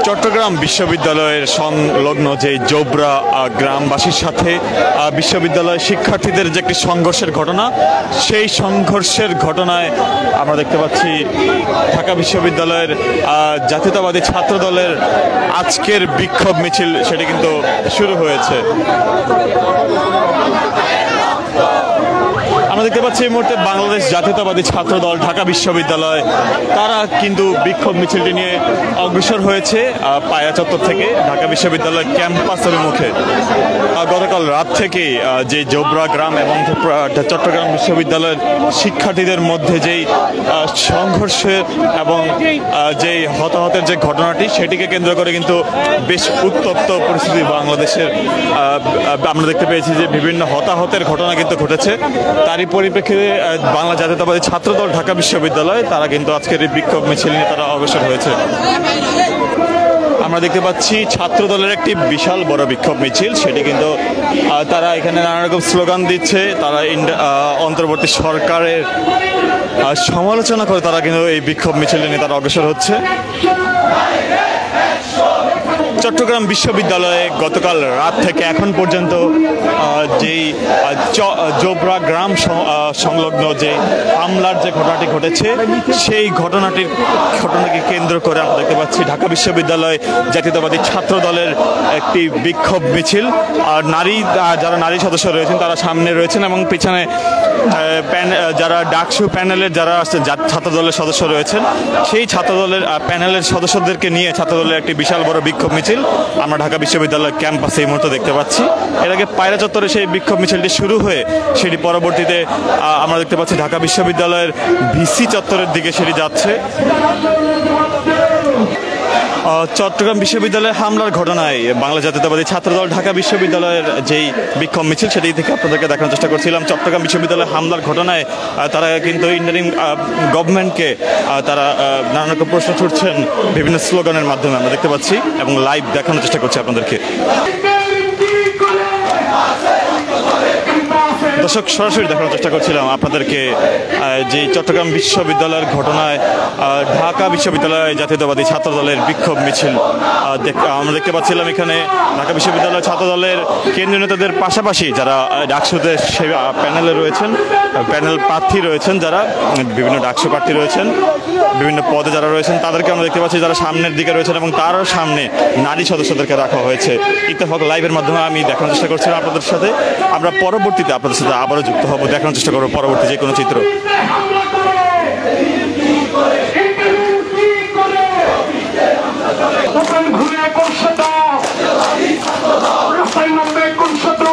চট্টগ্রাম বিশ্ববিদ্যালয়ের সংলগ্ন যে জোবরা গ্রামবাসীর সাথে বিশ্ববিদ্যালয়ের শিক্ষার্থীদের যে একটি সংঘর্ষের ঘটনা, সেই সংঘর্ষের ঘটনায় আমরা দেখতে পাচ্ছি ঢাকা বিশ্ববিদ্যালয়ের জাতীয়তাবাদী ছাত্র দলের আজকের বিক্ষোভ মিছিল সেটি কিন্তু শুরু হয়েছে। আমরা দেখতে পাচ্ছি এই মুহূর্তে বাংলাদেশ জাতীয়তাবাদী ছাত্র দল ঢাকা বিশ্ববিদ্যালয় তারা কিন্তু বিক্ষোভ মিছিলটি নিয়ে অগ্রসর হয়েছে পায়া চত্বর থেকে ঢাকা বিশ্ববিদ্যালয় ক্যাম্পাসের মুখে। গতকাল রাত থেকে যে জোবরা গ্রাম এবং চট্টগ্রাম বিশ্ববিদ্যালয়ের শিক্ষার্থীদের মধ্যে যেই সংঘর্ষের এবং যেই হতাহতের যে ঘটনাটি সেটিকে কেন্দ্র করে কিন্তু বেশ উত্তপ্ত পরিস্থিতি বাংলাদেশের আমরা দেখতে পেয়েছি যে বিভিন্ন হতাহতের ঘটনা কিন্তু ঘটেছে। তারই পরিপ্রেক্ষিতে বাংলা জাতীয়তাবাদী ছাত্রদল ঢাকা বিশ্ববিদ্যালয় তারা কিন্তু আজকের এই বিক্ষোভ মিছিল নিয়ে তারা অগ্রসর হয়েছে। আমরা দেখতে পাচ্ছি ছাত্র দলের একটি বিশাল বড় বিক্ষোভ মিছিল, সেটি কিন্তু তারা এখানে নানা রকম স্লোগান দিচ্ছে, তারা অন্তর্বর্তী সরকারের সমালোচনা করে তারা কিন্তু এই বিক্ষোভ মিছিল নিয়ে তারা অগ্রসর হচ্ছে। চট্টগ্রাম বিশ্ববিদ্যালয়ে গতকাল রাত থেকে এখন পর্যন্ত যেই জোবরা গ্রাম সংলগ্ন যে হামলার যে ঘটনাটি ঘটেছে সেই ঘটনাকে কেন্দ্র করে আমরা দেখতে পাচ্ছি ঢাকা বিশ্ববিদ্যালয় জাতীয়তাবাদী ছাত্র দলের একটি বিক্ষোভ মিছিল। আর যারা নারী সদস্য রয়েছেন তারা সামনে রয়েছেন এবং পিছনে যারা ডাকসু প্যানেলের যারা ছাত্র দলের সদস্য রয়েছেন সেই ছাত্র দলের প্যানেলের সদস্যদেরকে নিয়ে ছাত্র দলের একটি বিশাল বড় বিক্ষোভ মিছিল আমরা ঢাকা বিশ্ববিদ্যালয় ক্যাম্পাসে এই মুহূর্তে দেখতে পাচ্ছি। এর আগে পায়রা চত্বরে সেই বিক্ষোভ মিছিলটি শুরু হয়ে সেটি পরবর্তীতে আমরা দেখতে পাচ্ছি ঢাকা বিশ্ববিদ্যালয়ের ভিসি চত্বরের দিকে সেটি যাচ্ছে। চট্টগ্রাম বিশ্ববিদ্যালয়ের হামলার ঘটনায় বাংলা জাতীয়তাবাদী ছাত্রদল ঢাকা বিশ্ববিদ্যালয়ের যেই বিক্ষোভ মিছিল সেটি থেকে আপনাদেরকে দেখানোর চেষ্টা করছিলাম। চট্টগ্রাম বিশ্ববিদ্যালয়ের হামলার ঘটনায় তারা কিন্তু ইন্টারিম গভর্নমেন্টকে তারা নানা রকম প্রশ্ন ছুটছেন বিভিন্ন স্লোগানের মাধ্যমে আমরা দেখতে পাচ্ছি এবং লাইভ দেখানোর চেষ্টা করছি আপনাদেরকে। দর্শক সরাসরি দেখানোর চেষ্টা করছিলাম আপনাদেরকে যে চট্টগ্রাম বিশ্ববিদ্যালয়ের ঘটনায় ঢাকা বিশ্ববিদ্যালয় জাতীয়তাবাদী ছাত্র দলের বিক্ষোভ মিছিল আমরা দেখতে পাচ্ছিলাম। এখানে ঢাকা বিশ্ববিদ্যালয় ছাত্র দলের কেন্দ্রীয় নেতাদের পাশাপাশি যারা ডাকসুতে সেই প্যানেলে রয়েছেন, প্যানেল প্রার্থী রয়েছেন, যারা বিভিন্ন ডাকসু প্রার্থী রয়েছেন, বিভিন্ন পদে যারা রয়েছেন তাদেরকে আমরা দেখতে পাচ্ছি যারা সামনের দিকে রয়েছেন এবং তারও সামনে নারী সদস্যদেরকে রাখা হয়েছে। ইত্তেফাক লাইভের মাধ্যমে আমি দেখানোর চেষ্টা করছিলাম আপনাদের সাথে। আমরা পরবর্তীতে আপনাদের সাথে আবারও যুক্ত হব, দেখানোর চেষ্টা করবো পরবর্তী যে কোনো চিত্র। রাস্তায় নামবে কোন ছাত্র